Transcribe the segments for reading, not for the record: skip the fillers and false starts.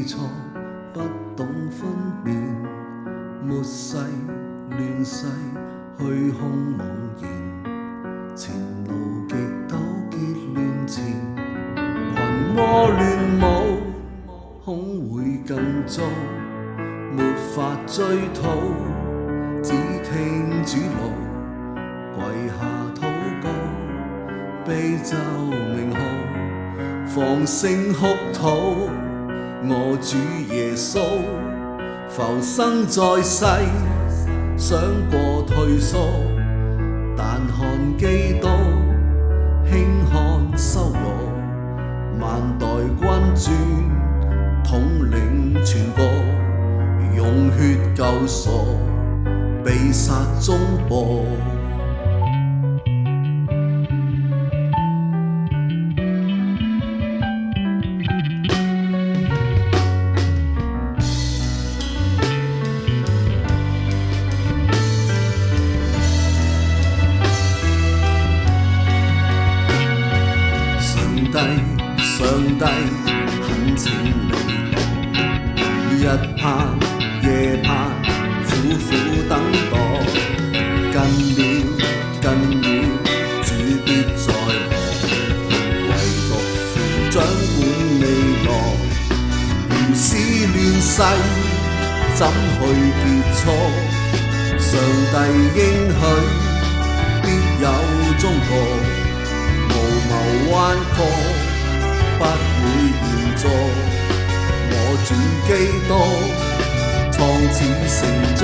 錯，不懂分辨，末世亂世，虛空茫然，前路極糾結亂纏，群魔亂舞，恐會更糟，沒法追討，只聽主怒，跪下禱告，悲咒名號，放聲哭禱。我主耶穌浮生在世，想過退縮，但看基督輕看羞辱，萬代君尊統領全國，用血救贖，被殺中報。上帝懇請你，日盼夜盼，苦苦等待，近了，主必在何？唯獨父掌管未來，如是亂世，怎去結束？上帝應許必有終局。無謀彎曲，不會延續。我主基督創始成終，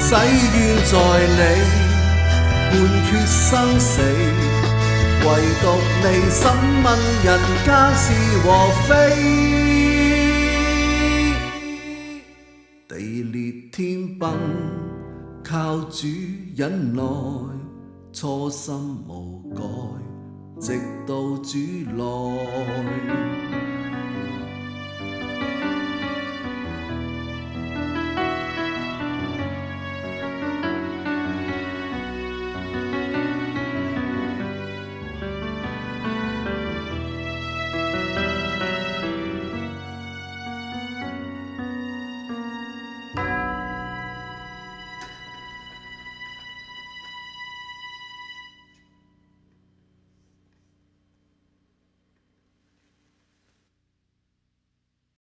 誓願在你判決生死，唯獨你審問人間是和非。地裂天崩，靠主忍耐，初心無改，直到主來。